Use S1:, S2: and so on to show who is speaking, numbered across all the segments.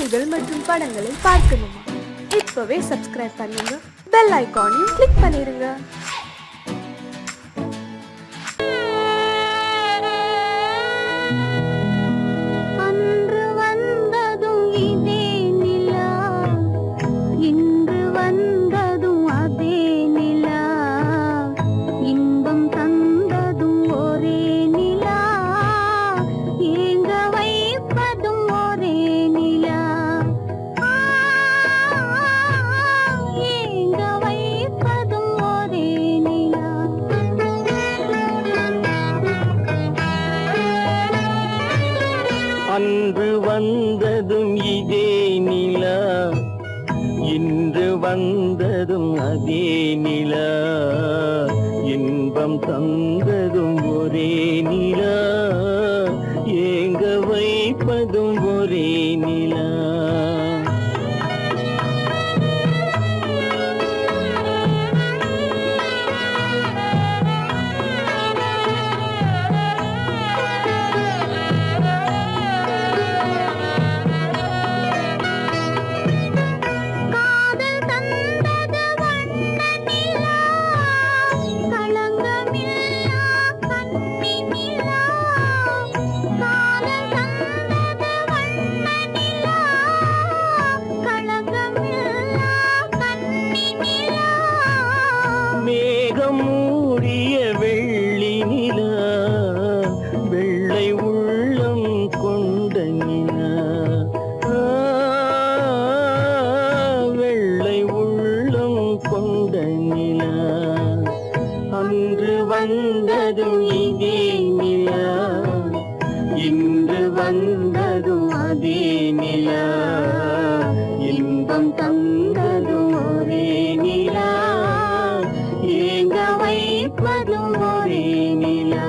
S1: பாடல்கள் மற்றும் படங்களை பார்க்கணுமா? இப்பவே சப்ஸ்கிரைப் பண்ணுங்க, பெல் ஐகானையும் கிளிக் பண்ணிருங்க.
S2: அன்று வந்ததும் இதே நிலா, இன்று வந்ததும் அதே நிலா, இன்பம் தந்ததும் ஒரே நிலா, ஏங்க வைப்பதும் ஒரே நிலா. மேகம் மூடிய வெள்ளி நிலா, வெள்ளை உள்ளம் கொண்ட நிலா, வெள்ளை உள்ளம் கொண்ட நிலா. அன்று வந்ததும் இதே நிலா, இன்று வந்ததும் அதே நிலா, இன்பம் தந்ததும் ஒரே நிலா, ஏங்க வைப்பதும் ஒரே நிலா.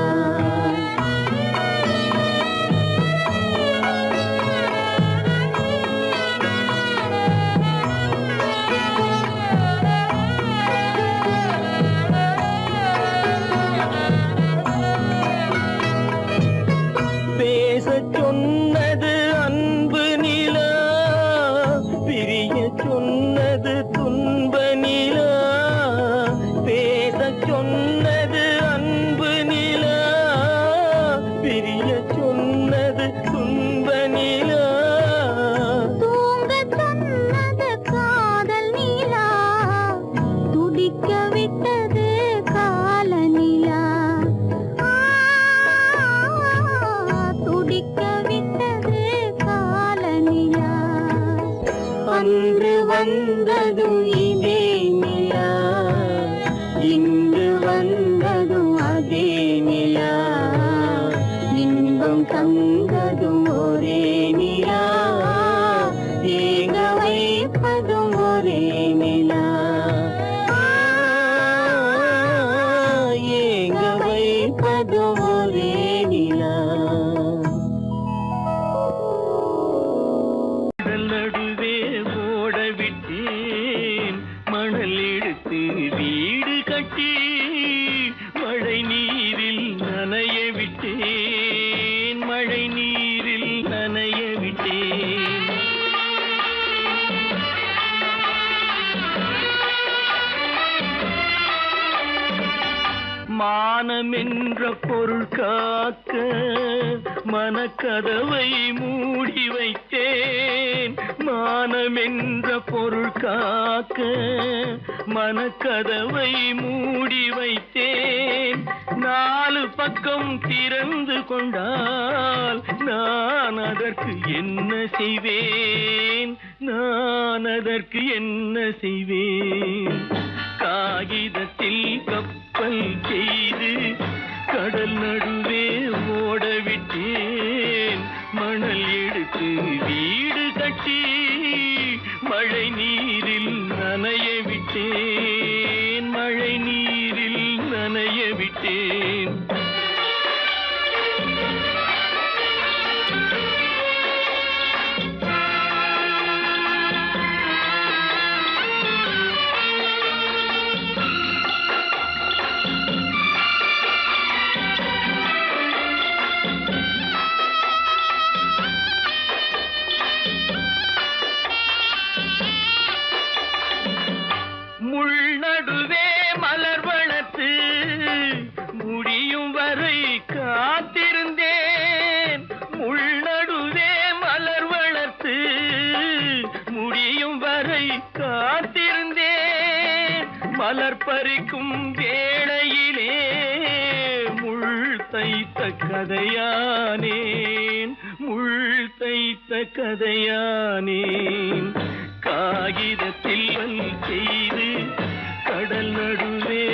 S2: பேசச் சொன்னது அன்பு நிலா, பிரிய சொன்னது துன்ப நிலா. பேசச் சொன்னது அன்பு நிலா, பிரிய சொன்னது துன்ப நிலா.
S3: தூங்கச் சொன்னது காதல் நிலா, துடிக்க விட்டது கால நிலா, துடிக்க விட்டது கால நிலா.
S2: அன்று வந்ததும் இதே நிலா, இன்று வந்ததும் அதே நிலா, இன்பம் தந்ததும் ஒரே நிலா, ஏங்க வைப்பதும் ஒரே நிலா, ஏங்க வைப்பதும் ஒரே நிலா. நடுவே ஓட விட்டேன் மணல் எடுத்து வீடு கட்டி, மழை நீரில் நனைய விட்டேன், மழை நீரில் நனைய விட்டேன். மானம் என்ற பொருள் காக்க மனக்கதவை மூடி வைத்தேன், மானம் என்ற பொருள் காக்க மனக்கதவை மூடி வைத்தேன். நாலு பக்கம் திறந்து கொண்டால் நான் அதற்கு என்ன செய்வேன், நான் அதற்கு என்ன செய்வேன். காகிதத்தில் கப்பல் செய்து கடல் நடுவே ஓட விட்டேன், மணல் எடுத்து வீடு கட்டி மழை நீரில் நனைய விட்டேன், மழை நீரில் நனைய விட்டேன். மலர் பறிக்கும் வேளையிலே முள் தைத்த கதையானேன், முள் தைத்த கதையானேன். காகிதத்தில் வல் செய்து கடல் நடுவே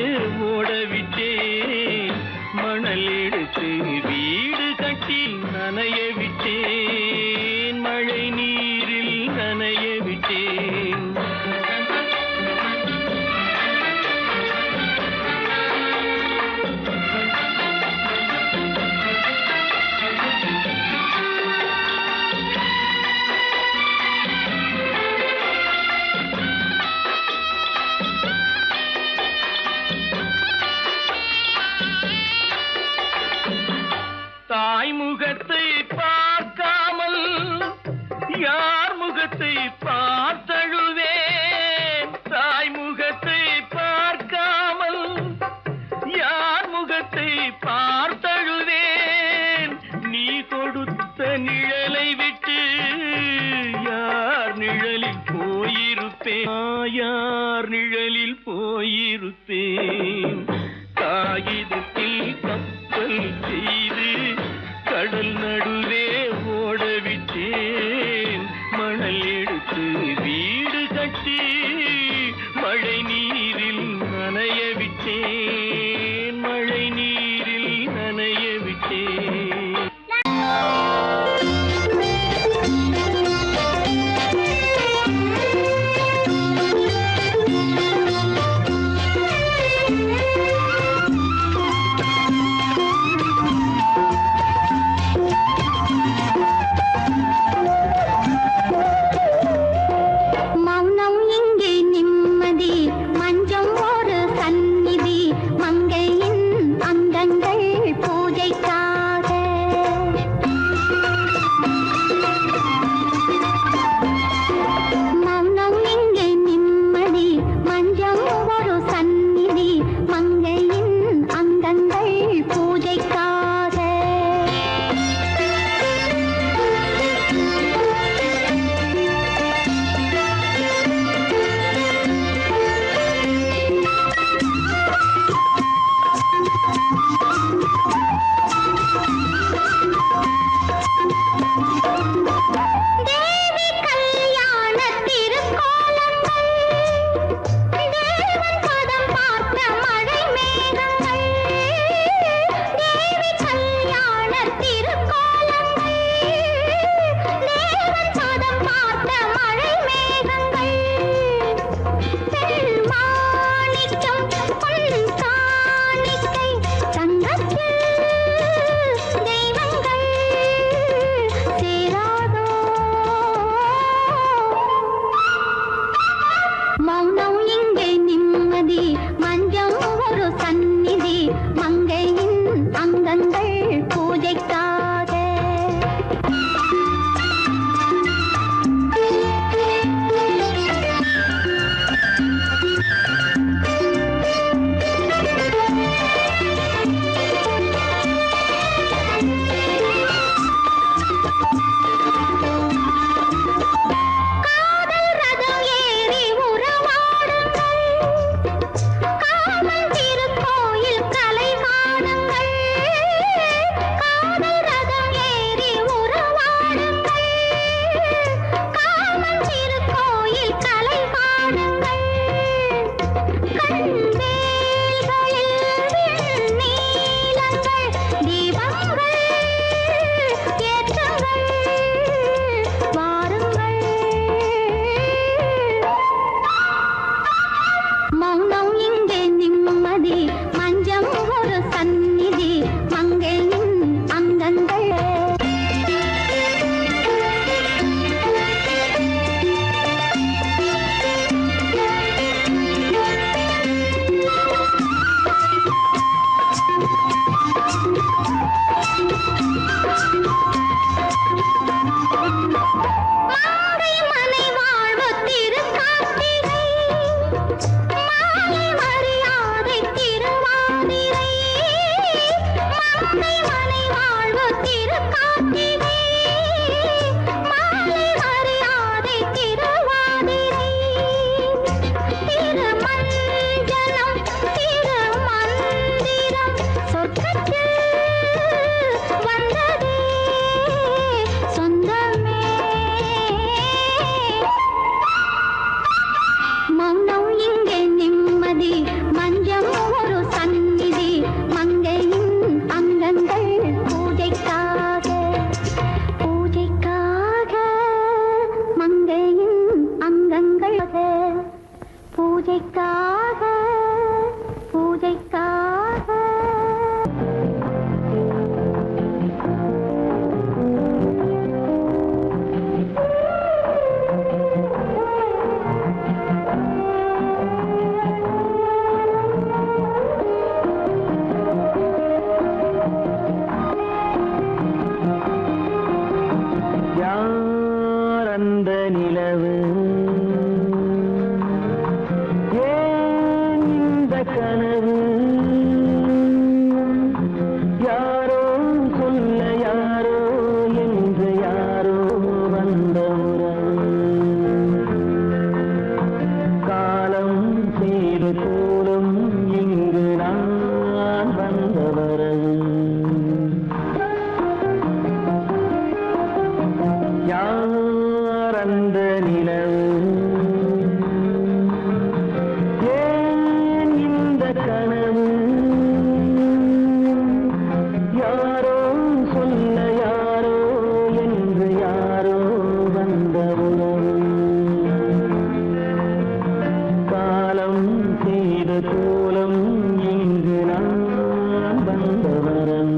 S2: ஓடவிட்டேன், மணல் எடுத்து வீடு கட்டி நனைய விட்டேன், மழை நீரில் நனைய விட்டேன். தாய் முகத்தை பார்க்காமல் யார் முகத்தை பார்த்தழுவேன், தாய் முகத்தை பார்க்காமல் யார் முகத்தை பார்த்தழுவேன். நீ கொடுத்த நிழலை விட்டு யார் நிழலில் போயிருப்பேன், யார் நிழலில் போயிருப்பேன். காகிதத்தில் கப்பல் செய்து கடல் நடுவே ஓடவிட்டேன், மணல் எடுத்து வீடு கட்டி மழை நீரில் நனைய விட்டேன், மழை நீரில் நனைய விட்டேன்.
S3: பூஜைக்காக பூஜைக்காக
S2: யார் அந்த நிலவு ஏன் இந்த கனவு யாரோ சொல்ல யாரோ என்று யாரோ வந்த உறவு காலம் செய்து கூடும் இங்கு நான் வந்த வரவு யார் அந்த நிலவு ஏன் இந்த கனவு யாரோ சொல்ல யாரோ என்று யாரோ வந்த உறவு காலம் செய்த கோலம் இங்கு நான் வந்த வரவு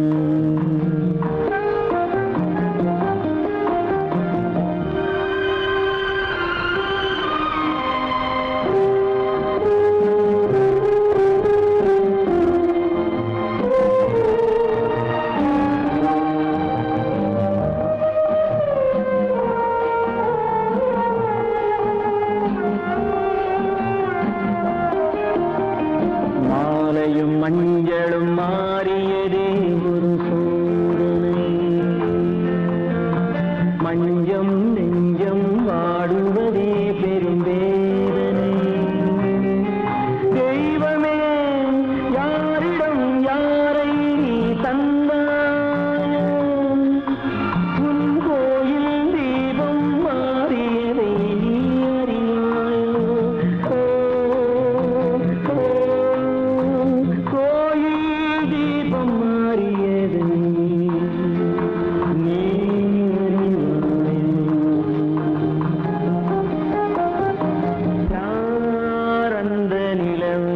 S2: மாலையும் மஞ்சளும் மாறியதே ஒரு சோதனை மஞ்சம் நெஞ்சம் வாடுவதே பெரும் வேதனை தெய்வமே யாரிடம் யாரை நீ தந்தாயோ உன் கோயில் தீபம் மாறியதை நீ அறியாயோ கோயில் தீபம் மாறியதை நீ யார் அந்த நிலவு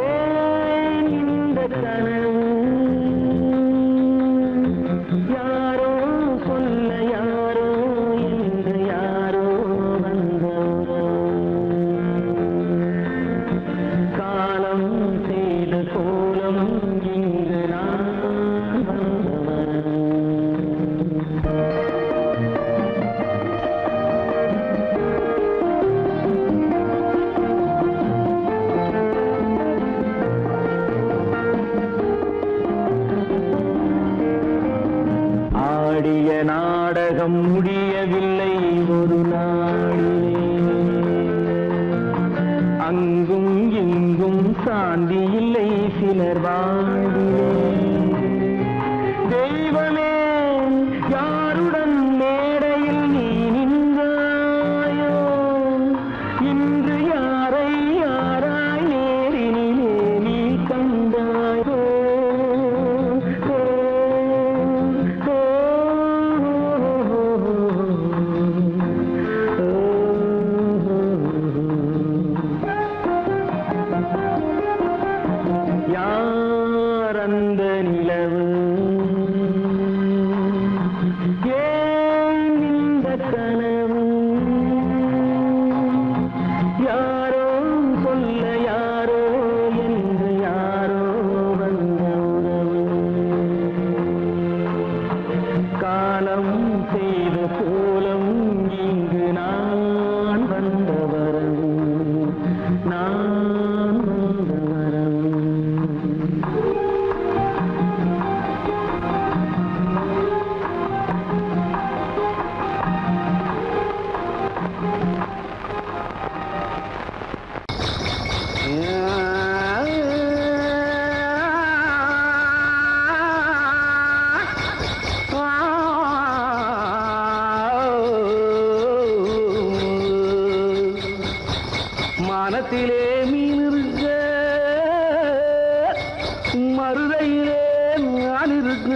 S2: ஏன் இந்த கனவு யாரோ சொல்ல யாரோ என்று யாரோ வந்த காலம் செய்த கோலம் இங்கு நான் வந்தவர் ஆடிய நாடகம் முடியவில்லை ஒரு நாளிலே அங்கும் இங்கும் சாந்தி இல்லை சிலர் வாழ்விலே தெய்வமே யாருடன் மேடையில் நீ நின்றாயோ இன்று யாரை யாராய் நேரினிலே நீ கண்டாயோ யார் அந்த நிலவு ஏன் இந்த கனவு யாரோ சொல்ல யாரோ என்று யாரோ வந்த உறவு காலம் செய்த கோலம் இங்கு நான் வந்த வரவு நான் வந்த வரவு மானத்திலே மீன் இருக்க மருதையிலே நான் இருக்க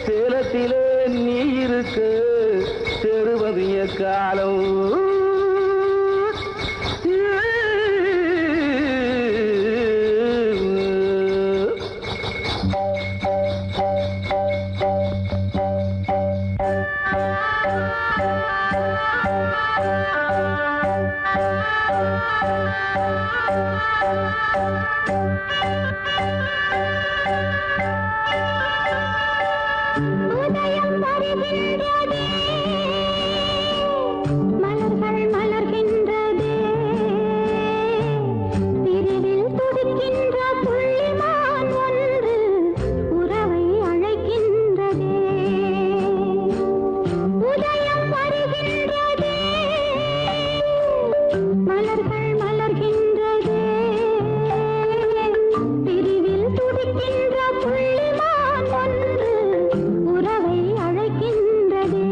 S2: சேலத்திலே நீ இருக்க சேருவது காலம்
S3: உதயம் வருகின்றதே மலர்கள் மலர்கின்றதே பிரிவில் துடிக்கின்ற புள்ளிமான் ஒன்று உறவை அழைக்கின்றதே உதயம் வருகின்றதே மலர்கள் மலர்கின்றதே பிரிவில் துடிக்கின்ற புள்ளிமான் ஒன்று உறவை அழைக்கின்றதே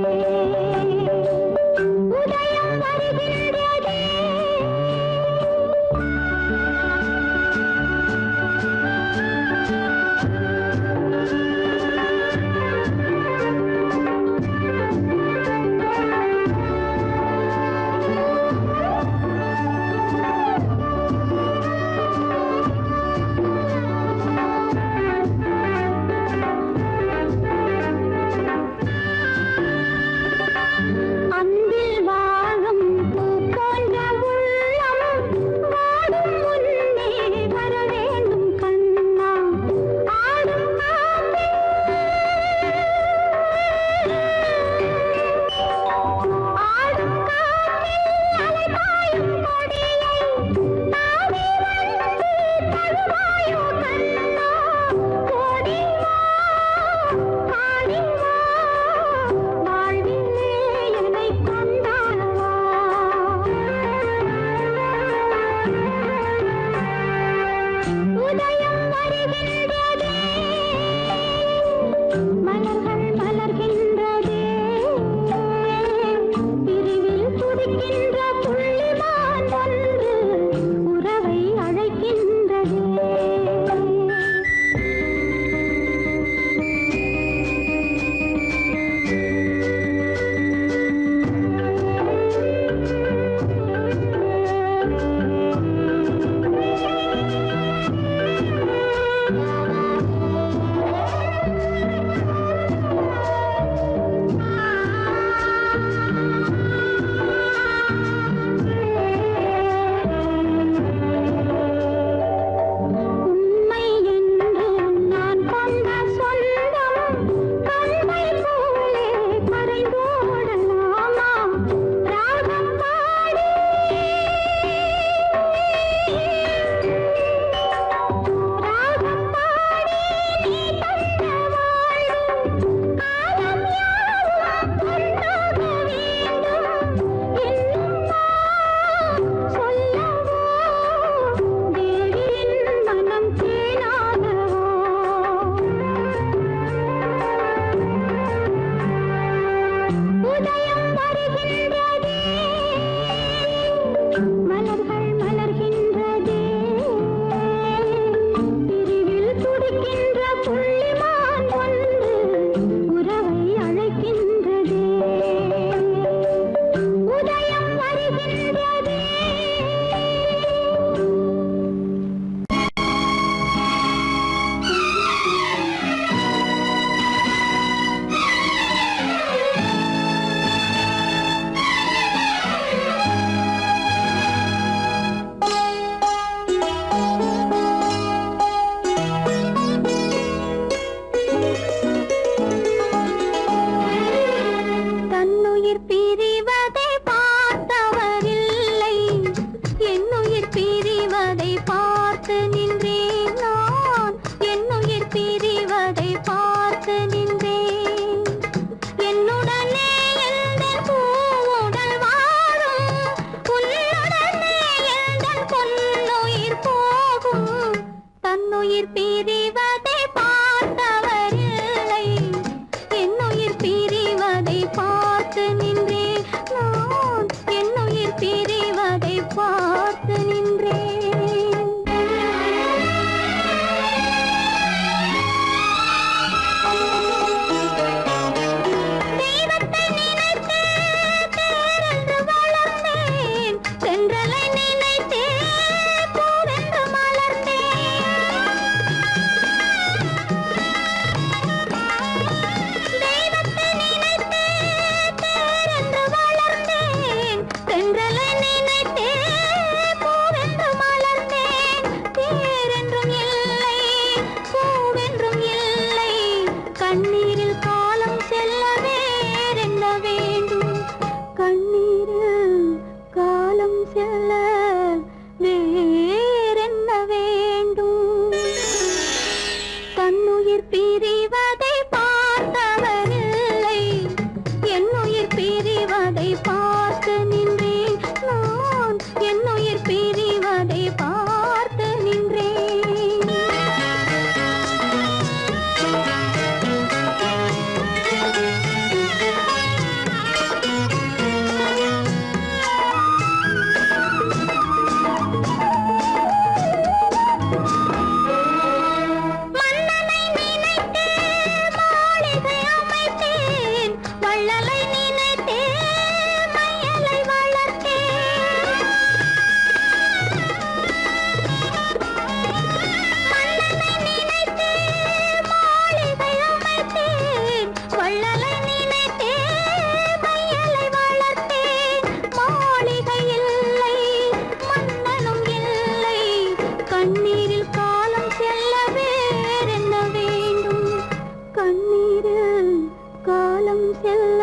S3: காலம் செல்ல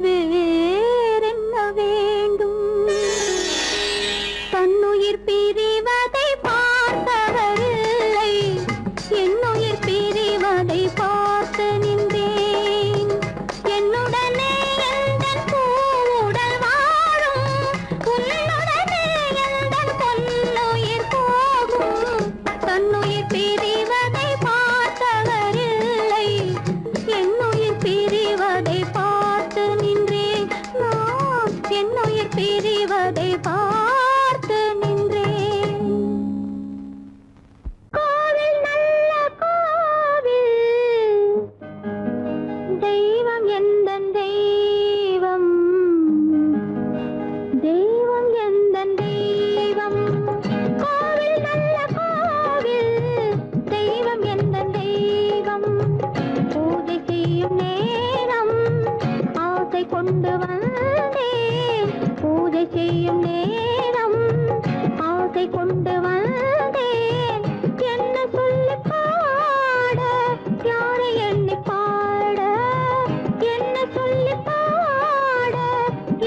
S3: வேறென்ன வேண்டும்? தன்னுயிர் பிரிவதை பார்த்தவரில்லை, என்னுயிர் பிரிவதை பார்த்து நின்றேன். என்னுடனே எந்தன் பூவுடல் வாழும், உன்னுடனே எந்தன் பொன்னுயிர் போகும். தன்னுயிர் பிரிவதை பார்த்தவரில்லை, என்னுயிர் பிரிவதை பார்த்து நின்றேன். நான் என்னுயிர் பிரிவதை பார்த்து நின்றேன். கோவில் நல்ல கோவில், தெய்வம் எந்தன் தெய்வம், தெய்வம் எந்தன் தெய்வம். கோவில் நல்ல கோவில், தெய்வம் எந்தன் தெய்வம். பூஜை செய்யும் நேரம் ஆசை கொண்டு வந்தேன். பூஜை செய்யும் நேரம் ஆசை கொண்டு வந்தேன். என்ன சொல்லி பாட, யாரை எண்ணி பாட? என்ன சொல்லி பாட,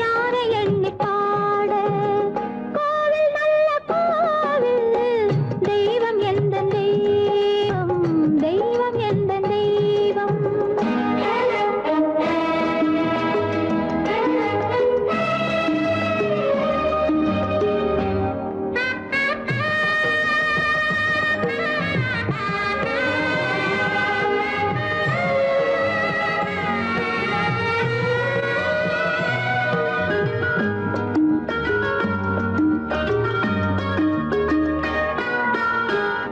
S3: யாரை எண்ணி பாட? கோவில் நல்ல கோவில், தெய்வம் எந்தன் தெய்வம், தெய்வம் எந்தன் தெய்வம்.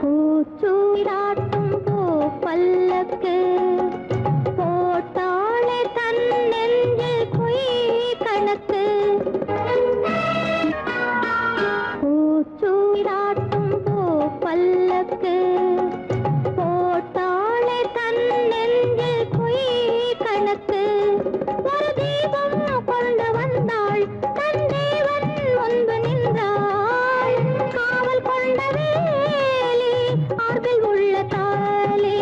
S3: பூச்சூடாட்டும் பூ பல்லக்கு போட்டாளே தன் நெஞ்சில் பொய் கணக்கு. பூச்சூடாட்டும் பூ பல்லக்கு போட்டாளே தன் நெஞ்சில் பொய் கணக்கு. ஒரு தீபம் கொண்டு வந்தாள், தன் தேவன் முன்பு நின்றாள். காவல் கொண்ட வேலி மார்பில் உள்ள தாலி,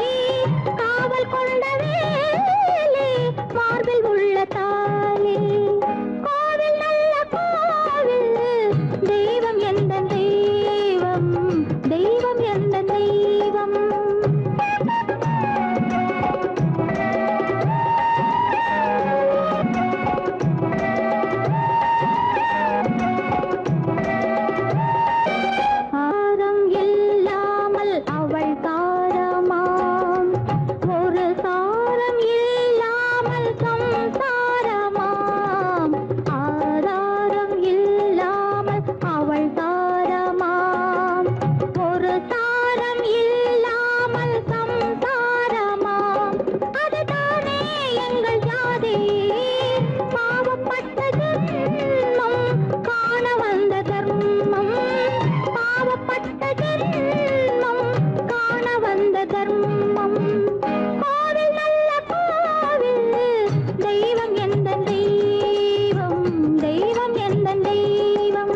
S3: காவல் கொண்ட வேலி மார்பில் உள்ள தாலி. கோவில் நல்ல கோவில், தெய்வம் எந்தன் தெய்வம், தெய்வம் எந்தன் தெய்வம். ஆரம் இல்லாமல் அவள் தாரமாம், ஒரு சாரம் இல்லாமல் சம்சாரமாம். ஆதாரம் இல்லாமல் அவள் தாரமாம், ஒரு சாரம் இல்லாமல் சம்சாரமாம். அதுதானே எங்கள் ஜாதி, பாவப்பட்ட ஜென்மம் காண வந்த தர்மம். பாவப்பட்ட ஜென்மம் காண வந்த தர்மம். கோவில் நல்ல கோவில், தெய்வம் எந்தன் தெய்வம், தெய்வம் எந்தன் தெய்வம்.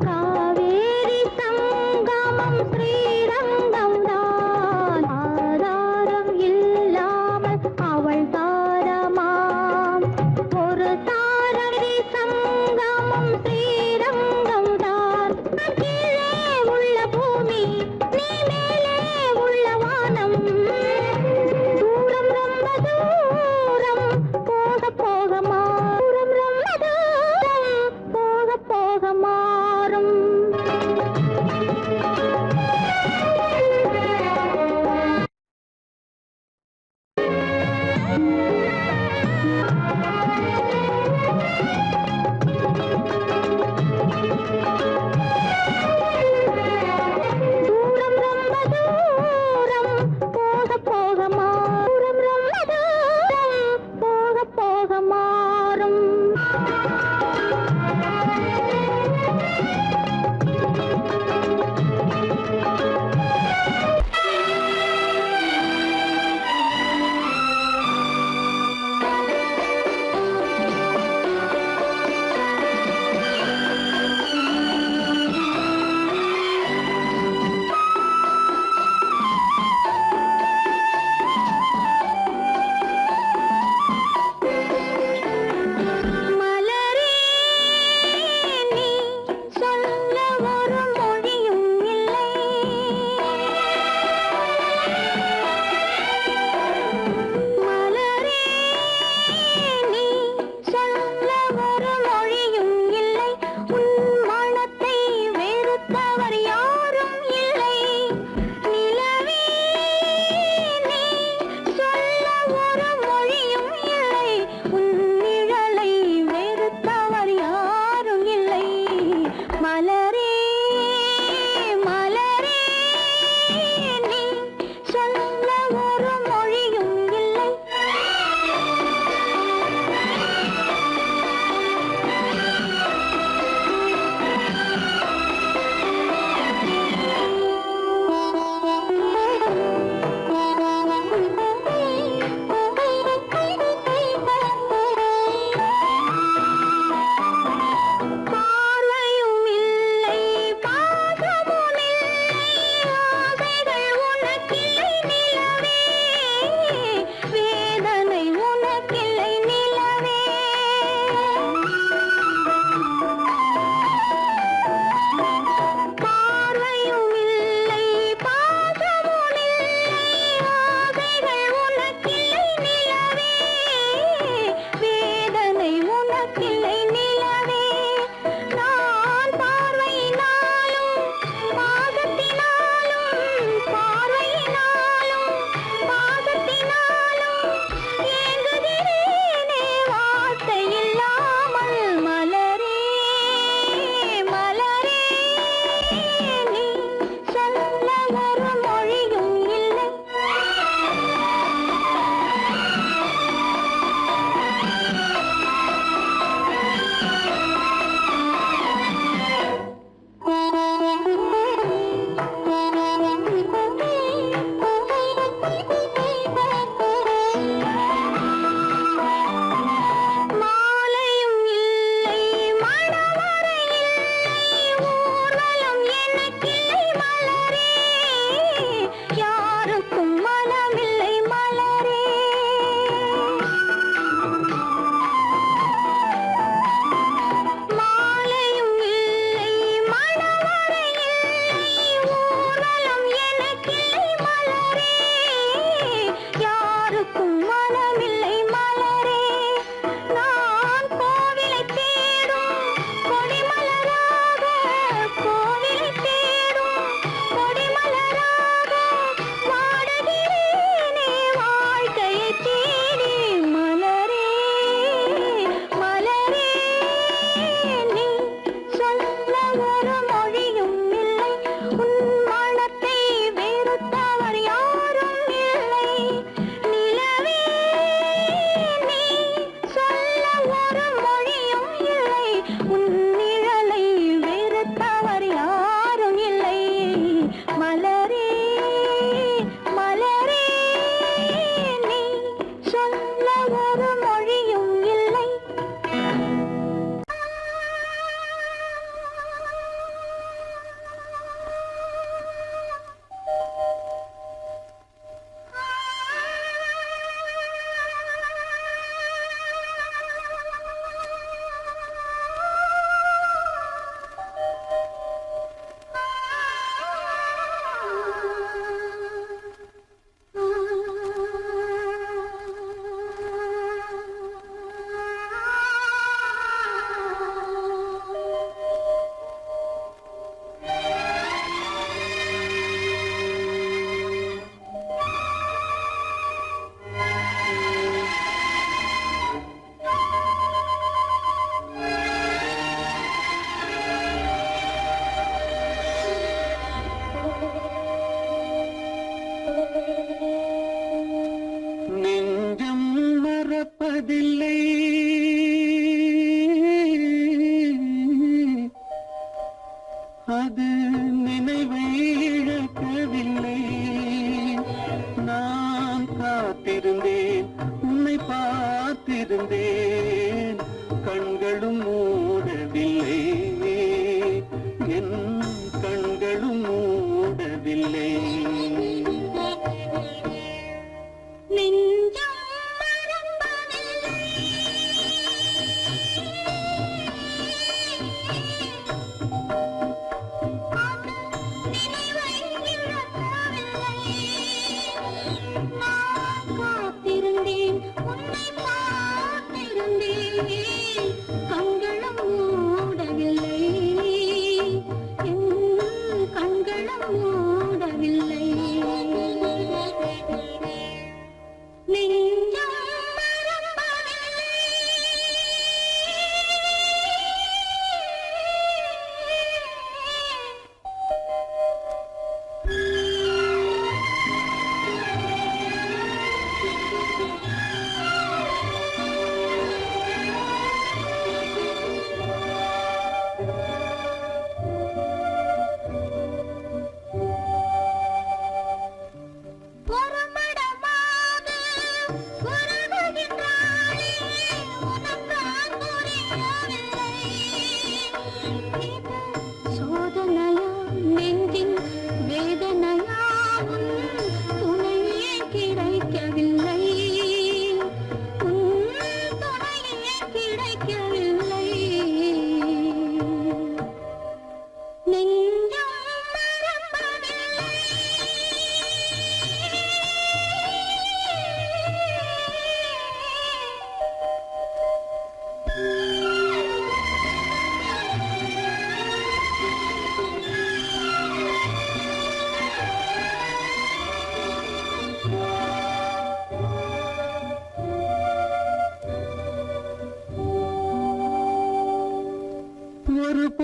S3: காவேரி சங்கமம் ஸ்ரீரங்கம் தான், ஆதாரம் இல்லாமல் அவள் தாரமாம். ஒரு தாரரி சங்கமம் ஸ்ரீரங்கம் தான். கீழே உள்ள பூமி, நீ மேலே உள்ள வானம். தூரம் ரொம்ப தூரம் போக போக மாறும், ரொம்ப தூரம் போக போக மாறும்.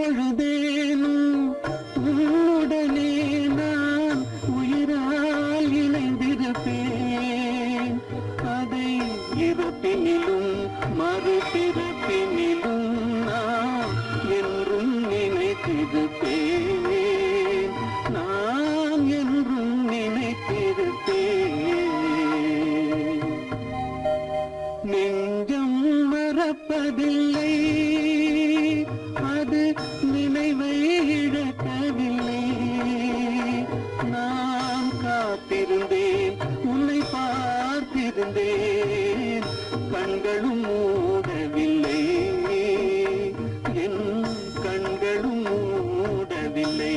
S2: பொழுதேனும் உன்னுடனே நான் உயிரால் இணைந்திருப்பேன். அதை இருப்பினிலும் மறுபிறப்பினிலும் நான் என்றும் நினைத்திருப்பேன். நான் என்றும் நினைத்திருப்பேன். நெஞ்சம் மறப்பதில்லை, அது நினைவை இழக்கவில்லை. நான் காத்திருந்தேன், உன்னை பார்த்திருந்தேன், கண்களும் மூடவில்லை, என் கண்களும் மூடவில்லை.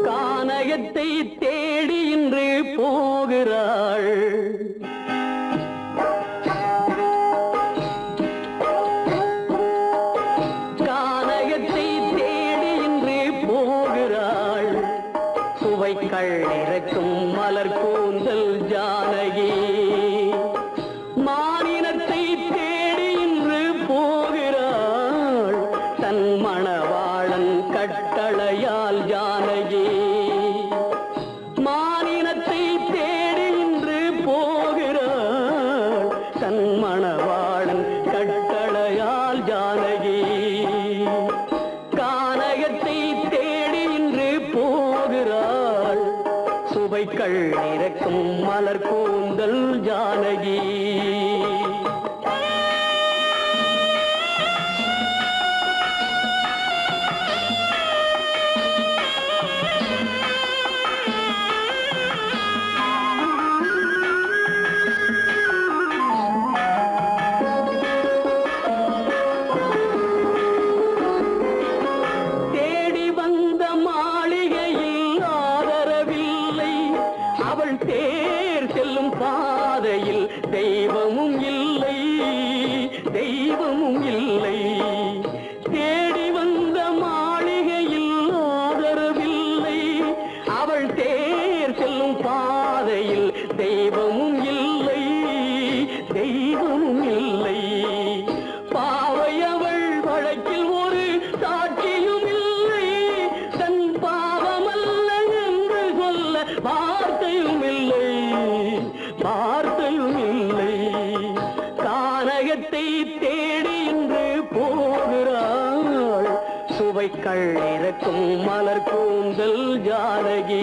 S2: கானகத்தை தேடி இன்று போகிறாள். கானகத்தை தேடி இன்று போகிறாள். சுவைக்கள் இறக்கும் மலர் கூந்தல் ஜானகி. மானினத்தை தேடி இன்று போகிறாள். தன் மணவாளன் கட்டளையால் ஜானகி. மானினத்தை தேடி இன்று போகிறாள். தன் மணவாளன் கட்டளையால் ஜானகி. கானகத்தை தேடி இன்று போகிறாள். சுவைக்கள் இறக்கும் மலர் கூந்தல் ஜானகி. தேடி வந்த மாளிகையில் ஆதரவில்லை. அவள் தேர் செல்லும் பாதையில் தெய்வமும் இல்லை, தெய்வமும் இல்லை. தேடி வந்த மாளிகையில் ஆதரவில்லை. அவள் தேர் செல்லும் பாதையில் தெய்வமும் இல்லை, தெய்வமும் இல்லை. பாவை அவள் வழக்கில் ஒரு சாட்சியும் இல்லை. தன் பாவமல்ல என்று சொல்ல வார்த்தையும் இல்லை, வார்த்தையும் இல்லை. கானகத்தை தேடி இன்று போகிறாள். சுவைக்கள் இறக்கும் மலர் கூந்தல் ஜானகி.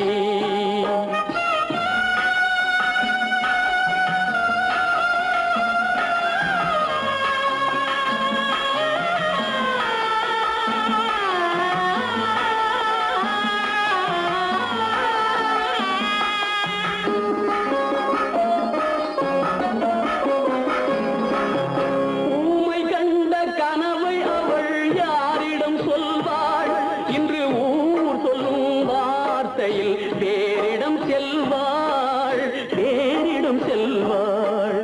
S2: ஊமை கண்ட கனவை அவள் யாரிடம் சொல்வாள்? இன்று ஊர் சொல்லும் வார்த்தையில் வேறிடம் செல்வாள், வேறிடம் செல்வாள்.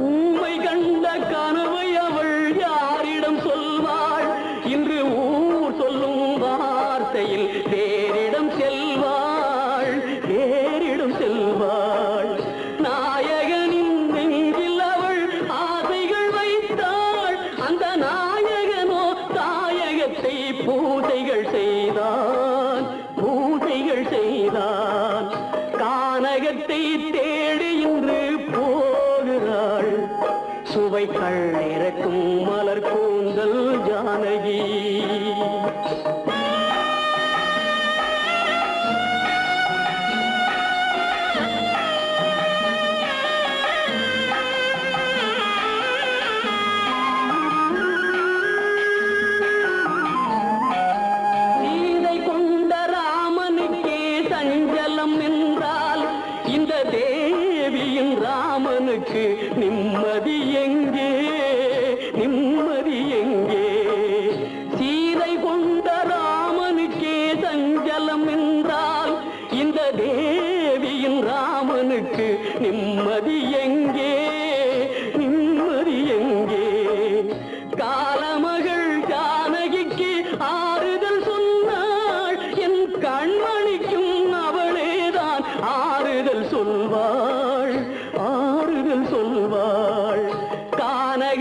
S2: ஊமை கண்ட கனவை அவள் யாரிடம் சொல்வாள்? இன்று ஊர் சொல்லும் வார்த்தையில் வேறிடம் செல்வாள், வேறிடம் செல்வாள். நாயகனின் நெஞ்சில் அவள் ஆசைகள் வைத்தாள். அந்த நாயகனோ தாயகத்தை பூசைகள் செய்தான், பூசைகள் செய்தான். கானகத்தை தேடி இன்று போகிறாள். சுவைக்கள் இறக்கும் மலர் கூந்தல் ஜானகி. சீதை கொண்ட ராமனுக்கே சஞ்சலம் என்றால்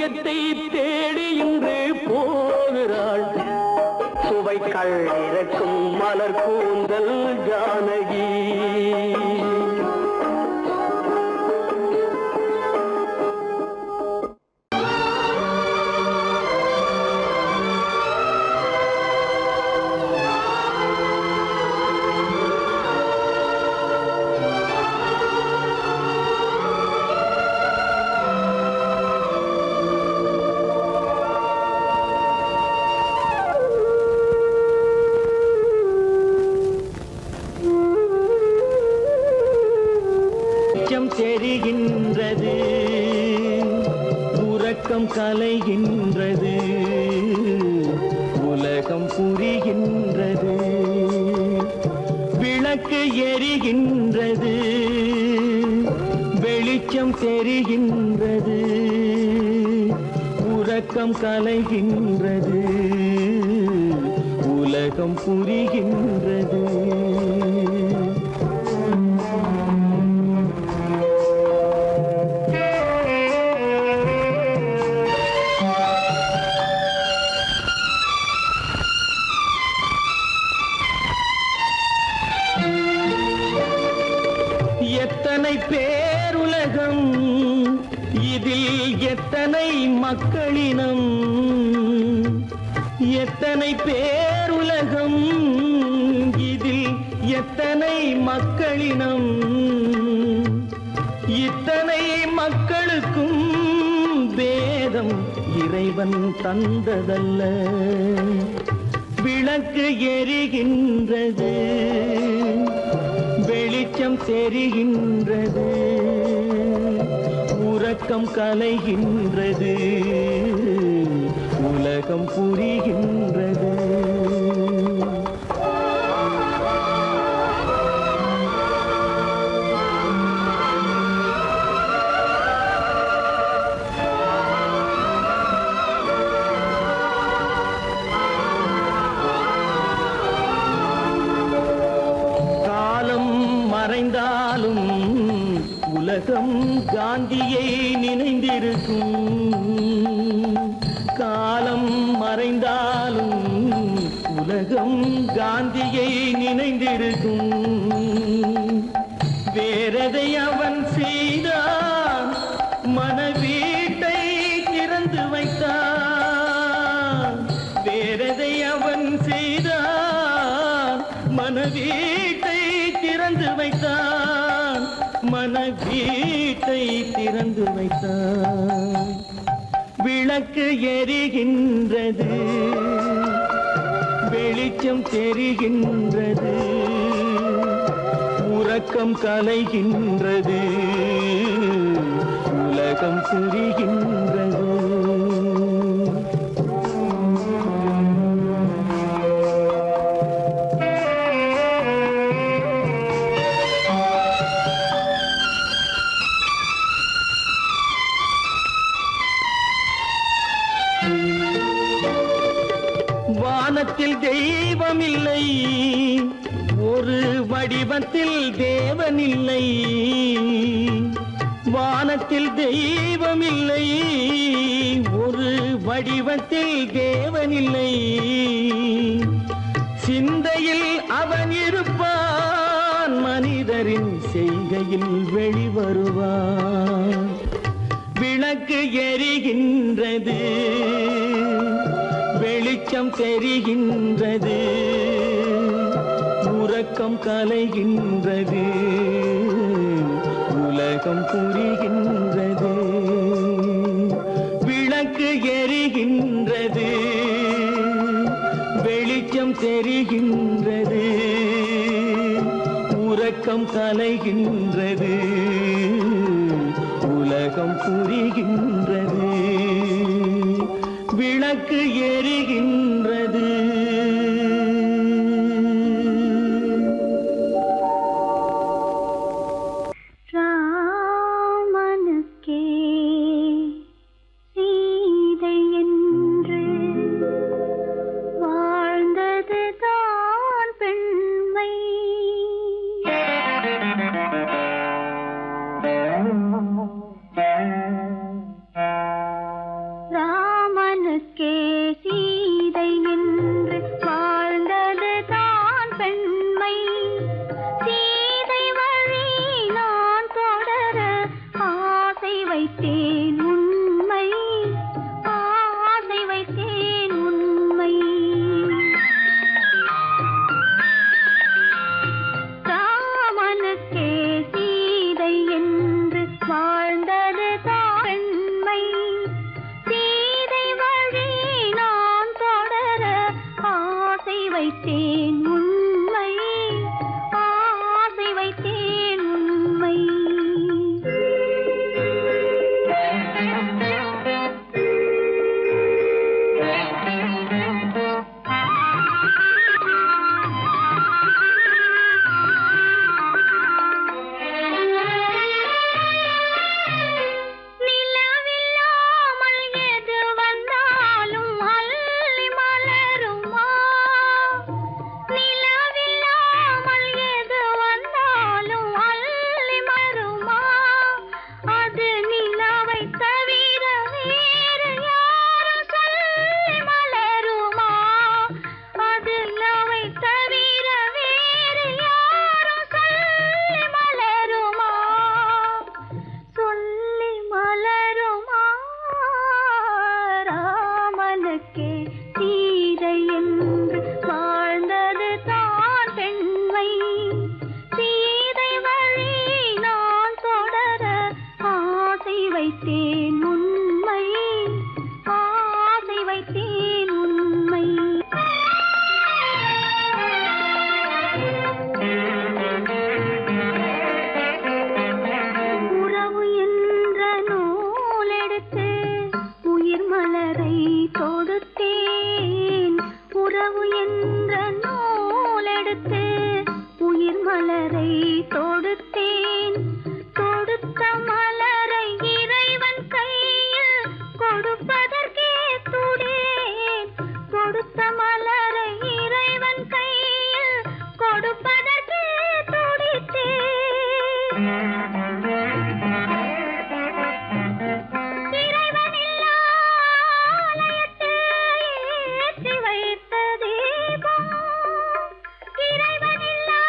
S2: பாக்கியத்தை தேடி இன்று போகிறாள் சுவைக்கள் இறக்கும் மலர் கூந்தல் ஜானகி. தெரிகின்றது உறக்கம் கலைகின்றது உலகம் புரிகின்றது விளக்கு எரிகின்றது வெளிச்சம் தெரிகின்றது உறக்கம் கலைகின்றது உலகம் புரிகின்றது. எத்தனை பேருலகம் இதில் எத்தனை மக்களினம் எத்தனை பேருலகம் இதில் எத்தனை மக்களினம் இத்தனை மக்களுக்கும் வேதம் இறைவன் தந்ததல்ல. விளக்கு எரிகின்றது வெளிச்சம் தெரிகின்றது உறக்கம் கலைகின்றது உலகம் புரிகின்றது. மறைந்தாலும் உலகம் காந்தியை நினைந்திருக்கும். காலம் மறைந்தாலும் உலகம் காந்தியை நினைந்திருக்கும். வேறதை அவன் செய்தான் மனவீட்டை திறந்து வைத்தான். வேறதை அவன் செய்தான் மனவீட்டை திறந்து வைத்தான். மனவீட்டை திறந்து வைத்தான். விளக்கு எரிகின்றது வெளிச்சம் தெரிகின்றது உறக்கம் கலைகின்றது உலகம் புரிகின்றது. வானத்தில் தெய்வம் இல்லை ஒரு வடிவத்தில் தேவன் இல்லை. வானத்தில் தெய்வம் இல்லை ஒரு வடிவத்தில் தேவன் இல்லை. சிந்தையில் அவன் இருப்பான் மனிதரின் செய்கையில் வெளிவருவான். விளக்கு எரிகின்றது வெளிச்சம் தெரிகின்றது உறக்கம் கலைகின்றது உலகம் புரிகின்றது. விளக்கு எரிகின்றது வெளிச்சம் தெரிகின்றது உறக்கம் கலைகின்றது உலகம் புரிகின்றது. விளக்கு எரிகின்றது.
S3: ராமனுக்கே சீதை என்று வாழ்ந்தது தான் பெண்மை. எடுத்து உயிர் மலரை தொடுத்தேன். உறவு என்ற நூல் எடுத்து உயிர் மலரை தொடுத்தேன். தொடுத்த மலரை இறைவன் கையில் கொடுப்பதற்கே துடேன். கொடுத்த மலரை இறைவன் கையில் கொடுப்பதற்கே துடித்தேன். இறைவன் இல்லா ஆலயத்தில் ஏற்றி வைத்த தீபம். இறைவன் இல்லா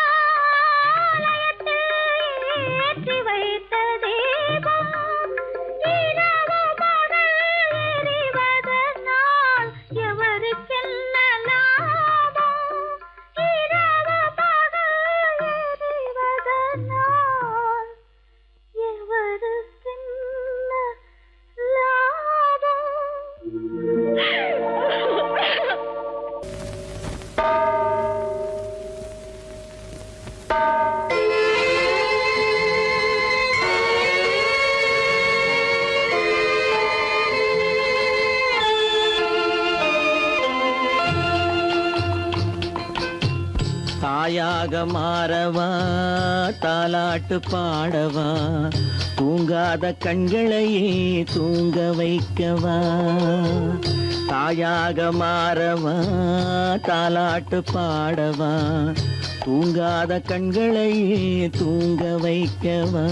S3: ஆலயத்தில் ஏற்றி வைத்த தீபம். இரவு பகல் எரிவதனால் எவருக்கென்ன லாபம்? இரவு பகல் எரிவதனால் எவருக்கென்ன லாபம்?
S2: தாயாக மாறவா தாலாட்டு பாடவா தூங்காத கண்களையே தூங்க வைக்கவா. தாயாக மாறவா தாலாட்டு பாடவா தூங்காத கண்களையே தூங்க வைக்கவா.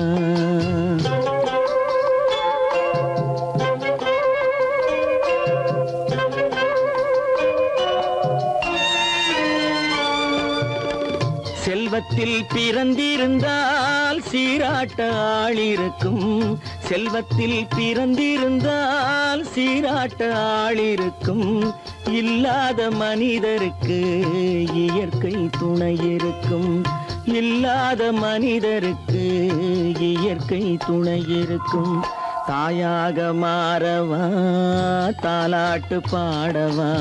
S2: செல்வத்தில் பிறந்திருந்தால் சீராட்ட ஆள் இருக்கும். செல்வத்தில் பிறந்திருந்தால் சீராட்ட ஆள் இருக்கும். இல்லாத மனிதருக்கு இயற்கை துணை இருக்கும். இல்லாத மனிதருக்கு இயற்கை துணை இருக்கும். தாயாக மாறவா தாலாட்டு பாடவா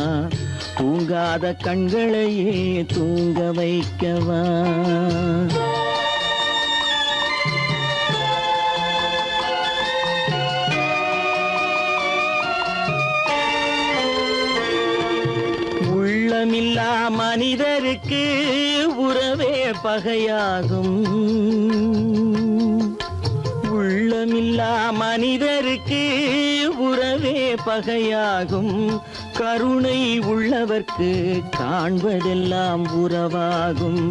S2: தூங்காத கண்களையே தூங்க வைக்கவா. உள்ளமில்லா மனிதருக்கு உறவே பகையாகும். உள்ளமில்லா மனிதருக்கு உறவே பகையாகும். கருணை உள்ளவர்க்கு காண்பதெல்லாம் உறவாகும்.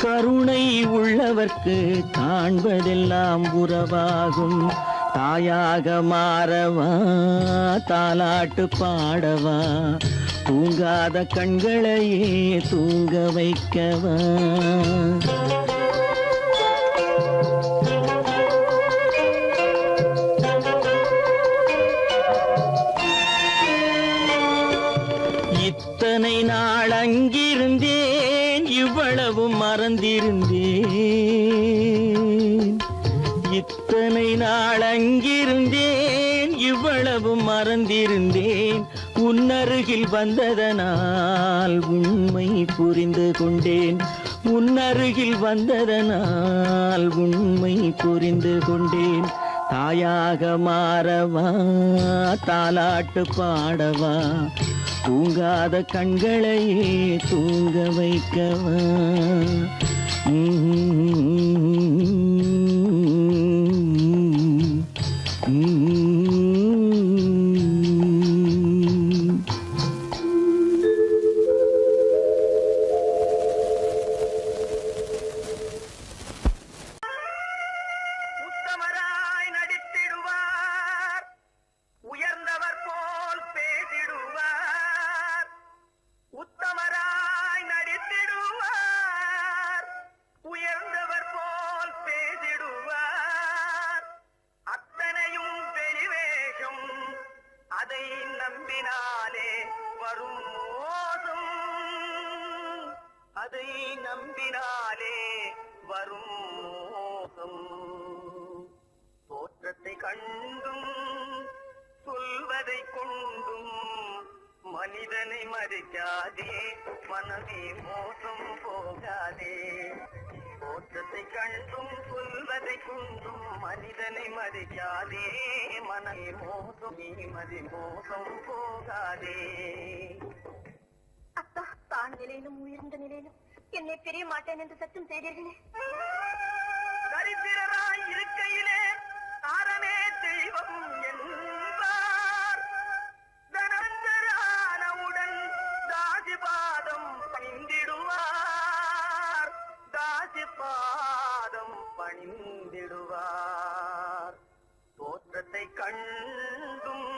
S2: கருணை உள்ளவர்க்கு காண்பதெல்லாம் உறவாகும். தாயாக மாறவா தாலாட்டு பாடவா தூங்காத கண்களையே தூங்க வைக்கவா. இத்தனை நாள் அங்கிருந்தேன் இவ்வளவு மறந்திருந்தேன். இத்தனை நாள் அங்கிருந்தேன் இவ்வளவு மறந்திருந்தேன். உன்னருகில் வந்ததனால் உண்மை புரிந்து கொண்டேன். உன்னருகில் வந்ததனால் உண்மை புரிந்து கொண்டேன். தாயாக மாறவா தாலாட்டு பாடவா தூங்காத கண்களையே தூங்க வைக்கவா.
S4: உத்தமராய் நடித்திடுவார், உயர்ந்தவர் போல் பேசிடுவார். உத்தமராய் நடித்திடுவார், உயர்ந்தவர் போல் பேசிடுவார். அத்தனையும் வெளிவேஷம், அதை நம்பினாலே வரும் மோசம். அதை நம்பினாலே வரும் மோசம். தோற்றத்தை கண்டும் சொல்வதை கொண்டும் மனிதனை மதிக்காதே, மனதே மோசம் போகாதே. தோற்றத்தை கண்டும் சொல்வதை கொண்டும் மனிதனை மதிக்காதே மனமே மோசம் நீ மதி மோசம் போகாதே
S3: அத்தா தான் நிலையிலும் உயர்ந்த நிலையிலும் என்னை பிரிய மாட்டேன் என்று சத்தம் செய்தீர்களே.
S4: தரித்திரராய் இருக்கையிலே தாரமே தெய்வம் என்பார் தனஞ்சரானவுடன் தாசிபாதம் பணிந்திடுவார் தாசிபாதம் பணிந்திடுவார் தோற்றத்தை கண்டும்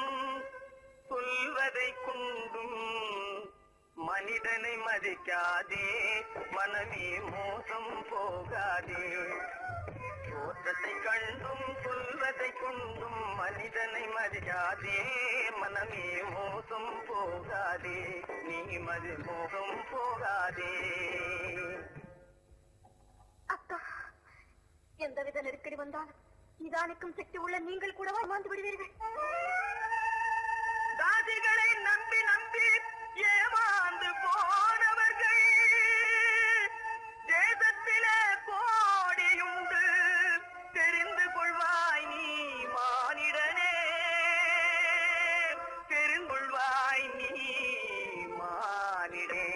S4: சொல்வதை கொண்டும் மனிதனை மதிக்காதே மனமே மோசம் போகாதே தோற்றத்தை கண்டும் சொல்வதை கொண்டும் மனிதனை மதிக்காதே மனமே மோசம் போகாதே நீ மதி மோசம் போகாதே
S3: அத்தா எந்தவித நெருக்கடி வந்தாலும் நிதானிக்கும் சக்தி உள்ள நீங்கள் கூடவா வாழ்ந்து விடுவீர்கள்?
S4: தாசிகளை நம்பி நம்பி ஏமாந்து போனவர்கள் தேசத்திலே கோடியுண்டு தெரிந்து கொள்வாய் நீ மானிடனே தெரிந்து கொள்வாய் நீ மானிடே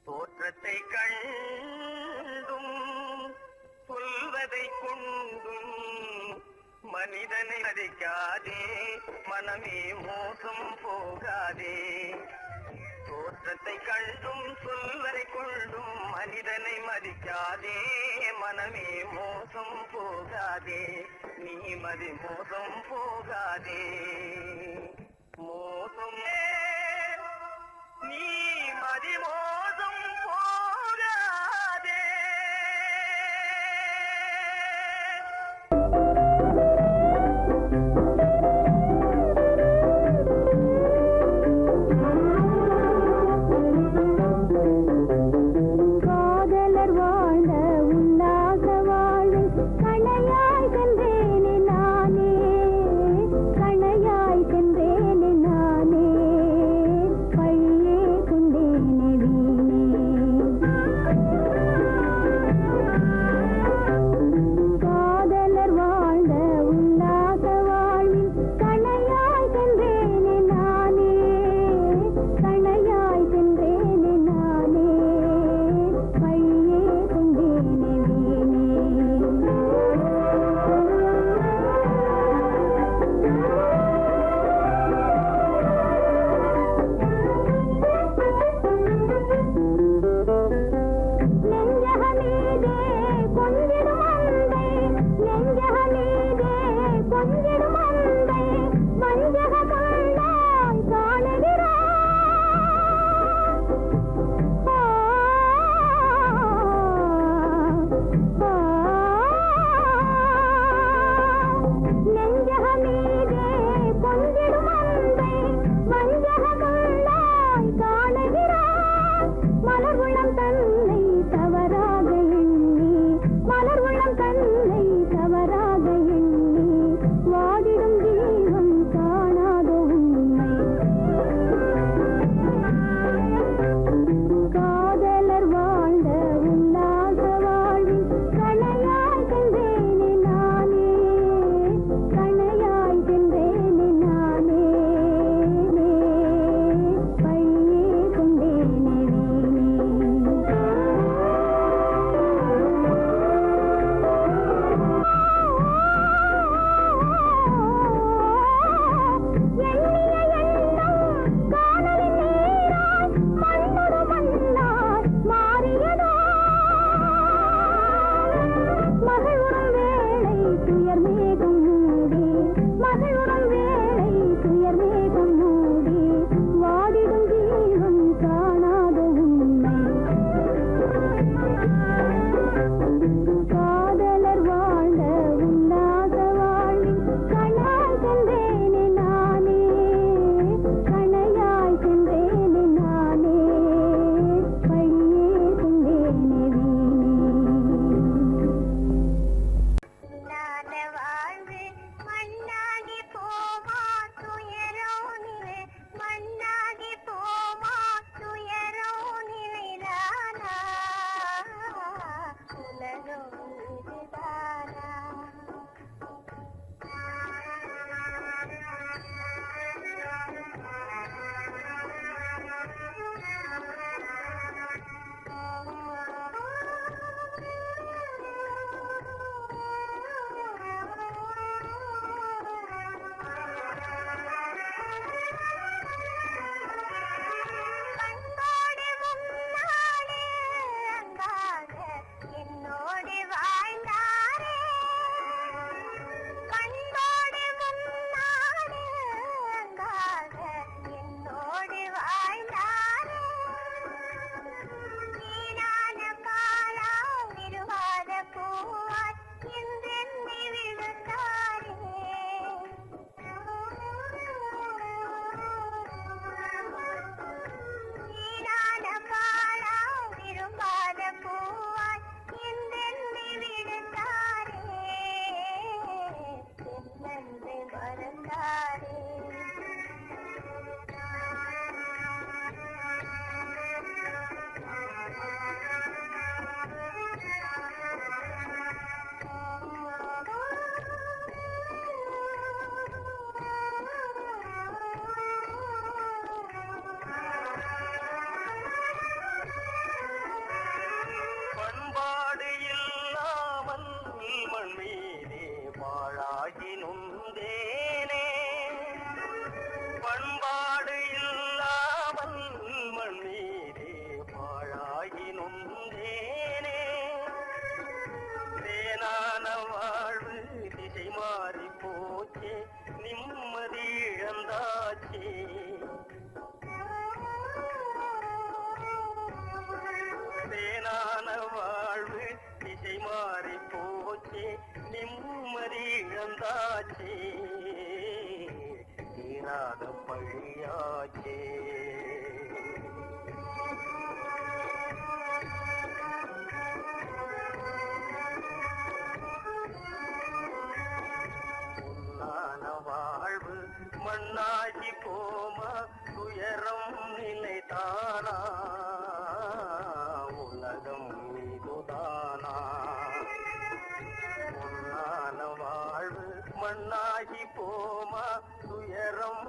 S4: தோற்றத்தை கண்டும் சொல்வதை கொண்டும் மனிதனை மதிக்காதே மனமே மோசம் போகாதே தோற்றத்தை கண்டும் சொல்வதை கொண்டும் மனிதனை மதிக்காதே மனமே மோசம் போகாதே நீ மதி மோசம் போகாதே மோசம் நீ மதி மோசம் போகாதே
S3: காதலர் வாழ்ந்த உல்லாச வாழ்வில் கணையாய் சென்றேனே நானே கணையாய் சென்றேன்
S4: பண்பாடு இல்லாமல் மண்ணீரே பாழாகி நொந்தேனே தேனான வாழ்வு திசை மாறி போச்சே நிம்மதி இழந்தாச்சே தேனான வாழ்வு திசை மாறி போச்சே நிம்மதி இழந்தாச்சே தீராத பழியாச்சே பொன்னான வாழ்வு மண்ணாகி போமா துயரம் நிலைத்தானா உலகம் இதுதானா பொன்னான வாழ்வு மண்ணாகி போமா துயரம்